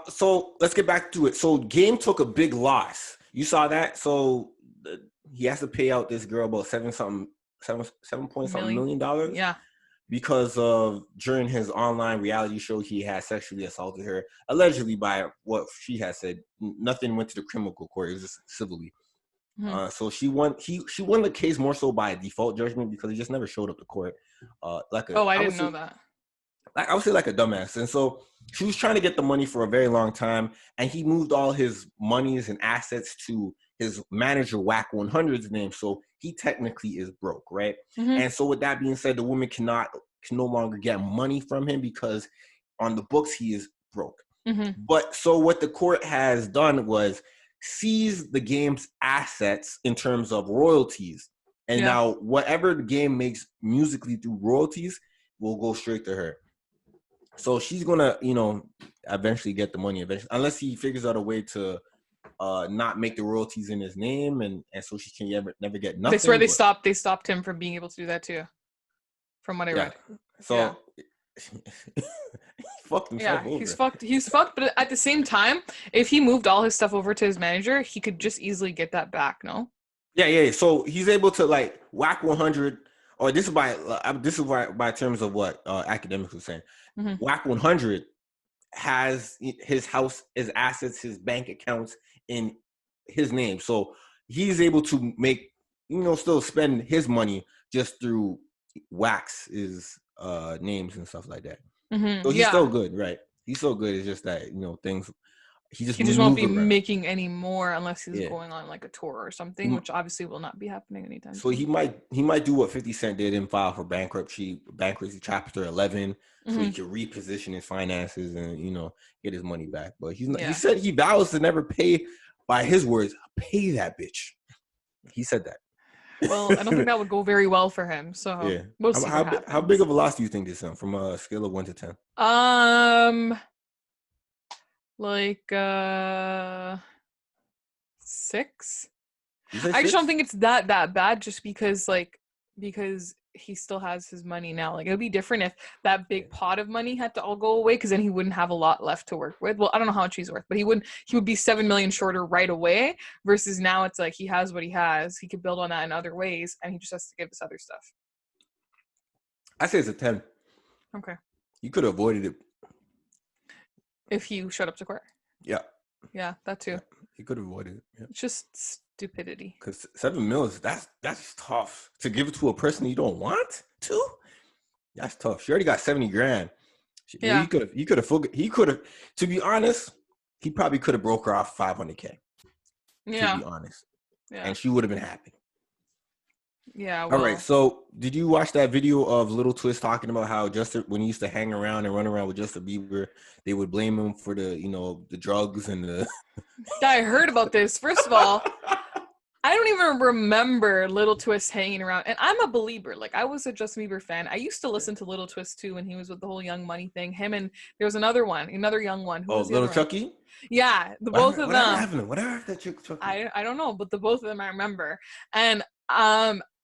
So let's get back to it. So Game took a big loss. You saw that? So he has to pay out this girl about seven point something Million. million dollars Yeah. because of during his online reality show he had sexually assaulted her, allegedly by what she has said. Nothing went to the criminal court; it was just civilly. Mhm. So she won. She won the case more so by default judgment because he just never showed up to court. Like a Oh, I I would didn't say know that. like I would say like a dumbass. And so she was trying to get the money for a very long time, and he moved all his monies and assets to his manager Whack 100's name. So he technically is broke, right? Mhm. And so with that being said, the woman can no longer get money from him because on the books he is broke. Mhm. But so what the court has done was seize the game's assets in terms of royalties. And Yeah. now whatever the game makes musically through royalties will go straight to her. So she's gonna, eventually get the money eventually, unless he figures out a way to not make the royalties in his name, and so she can never get They swear nothing. But they stopped him from being able to do that too, from what I yeah, read. Yeah. so he fucked himself Yeah, he's over. fucked. He's fucked. But at the same time, if he moved all his stuff over to his manager, he could just easily get that back. No. Yeah. So he's able to like Whack 100, or this is by terms of what academics were saying. Mm-hmm. Whack 100 has his house, his assets, his bank accounts in his name. So he's able to make, still spend his money just through Wax's names and stuff like that. Mm-hmm. So he's still Yeah, good, right? He's still good. It's just that, things he just he just won't moves be around. making any more unless he's Yeah. going on like a tour or something, which obviously will not be happening anytime So soon. he might do what 50 Cent did and file for bankruptcy chapter 11, so he Mm-hmm. can reposition his finances and get his money back. But he Yeah. said he vows to never pay, by his words, pay that bitch. He said Well, I don't think that. that would go very well for him. So Yeah. we'll How, see what how, how big happens. of a loss do you think this is from a scale of 1 to 10? Um, like 6. You say I just don't six? think it's that bad just because he still has his money now. Like it would be different if that Yeah. big pot of money had to all go away because then he wouldn't have a lot left to work with. Well, I don't know how much he's worth, but he would be 7 million shorter right away versus now it's like he has what he has. He could build on that in other ways and he just has to give us other stuff. I say it's a 10. Okay. You could have avoided it. If he showed up to court. Yeah. Yeah, that too. Yeah. You could have avoided it. Yeah. It's just stupidity. Because 7 mils, that's tough to give it to a person you don't want to. That's tough. She already got 70 grand. Yeah. He could have. To be honest, he probably could have broke her off 500K. To Yeah. be honest, Yeah. and she would have been happy. Yeah, All right. well. So, did you watch that video of Little Twist talking about how Justin, when he used to hang around and run around with Justin Bieber, they would blame him for the drugs and the. Yeah, I heard about this. First of all, I don't even remember Little Twist hanging around. And I'm a believer. Like, I was a Justin Bieber fan. I used to listen to Little Twist too when he was with the whole Young Money thing. Him and there was another young one. Who Oh, was the Little other one? Chucky. Yeah, the both of Whatever them. happened to whatever happened to Chucky? I don't know, but the both of them I remember. And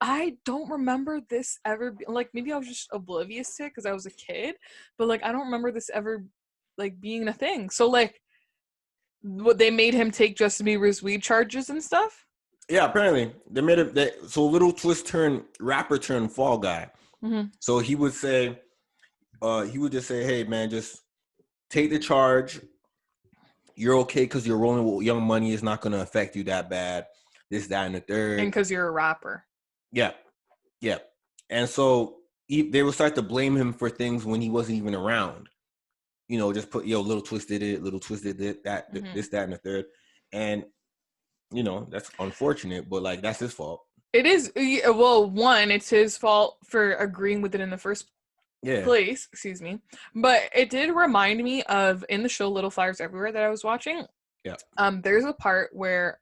I don't remember this ever like maybe I was just oblivious to it because I was a kid, but like I don't remember this ever like being a thing. So like what they made him take Justin Bieber's weed charges and stuff? Yeah, apparently they made it. So Little Twist turned rapper turned fall guy. Mm-hmm. So he would just say, "Hey man, just take the charge. You're okay because you're rolling with Young Money. It's not going to affect you that bad. This, that, and the And third." because you're a rapper. Yeah, yeah. And so they would start to blame him for things when he wasn't even around. Just put Little Twist did it, Little Twist did it, that, Mm-hmm. this, that, and the third, and that's unfortunate, but like that's his fault. It is well, one, it's his fault for agreeing with it in the first Yeah, place, excuse me. But it did remind me of in the show Little Fires Everywhere that I was watching. yeah. There's a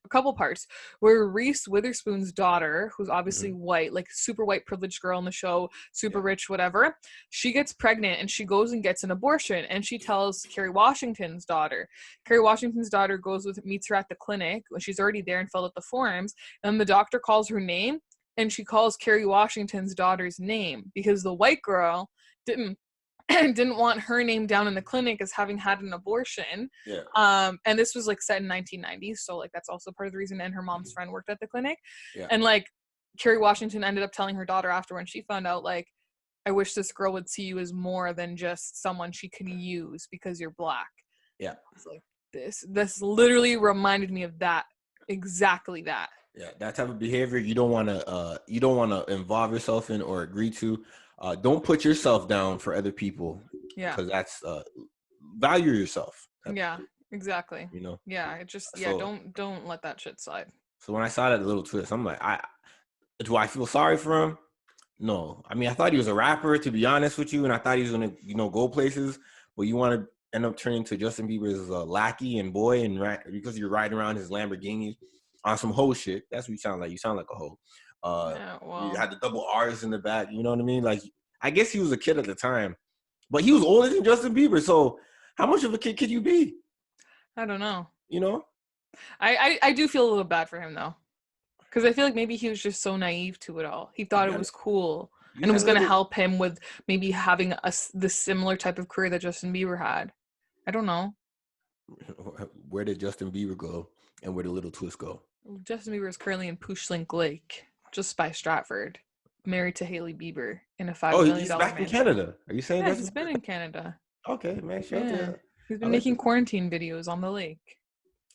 couple parts where Reese Witherspoon's daughter, who's obviously Mm-hmm. white, like super white privileged girl in the show, super Yeah. rich, whatever, she gets pregnant and she goes and gets an abortion and she tells Kerry Washington's daughter. Kerry Washington's daughter meets her at the clinic when she's already there and filled out the forms, and the doctor calls her name and she calls Kerry Washington's daughter's name because the white girl didn't didn't want her name down in the clinic as having had an abortion. Yeah. And this was like set in 1990s, so like that's also part of the reason. And her mom's friend worked at the clinic. Yeah. And like Kerry Washington ended up telling her daughter after, when she found out, like, I wish this girl would see you as more than just someone she can use because you're black. Yeah. It's like this literally reminded me of that. Exactly that. Yeah, that type of behavior you don't want to involve yourself in or agree to. Don't put yourself down for other people. Yeah. Because that's value yourself. Yeah, exactly. You know. Yeah, it just don't let that shit slide. So when I saw that little twist, I'm like, do I feel sorry for him? No. I mean, I thought he was a rapper, to be honest with you, and I thought he was gonna, go places. But you want to end up turning to Justin Bieber's lackey and boy, and because you're riding around his Lamborghini on some hoe shit. That's what you sound like. You sound like a hoe. Yeah, well, you had the double R's in the back. You know what I mean? Like, I guess he was a kid at the time, but he was older than Justin Bieber. So how much of a kid could you be? I don't know. You know? I do feel a little bad for him though, because I feel like maybe he was just so naive to it all. He thought it was cool, and it was going to help him with maybe having the similar type of career that Justin Bieber had. I don't know. Where did Justin Bieber go, and where did Little Twist go? Justin Bieber is currently in Pushlink Lake, just by Stratford, married to Hailey Bieber in a $5 million he's back mansion. in Canada. Are you saying Yeah, that? he's been in Canada. Okay, man. He's been making quarantine videos on the lake.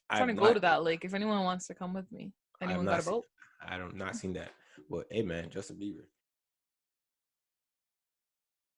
I'm trying to go to that lake. If anyone wants to come with me. Anyone got a boat? I don't not seen that. But hey, man, Justin Bieber.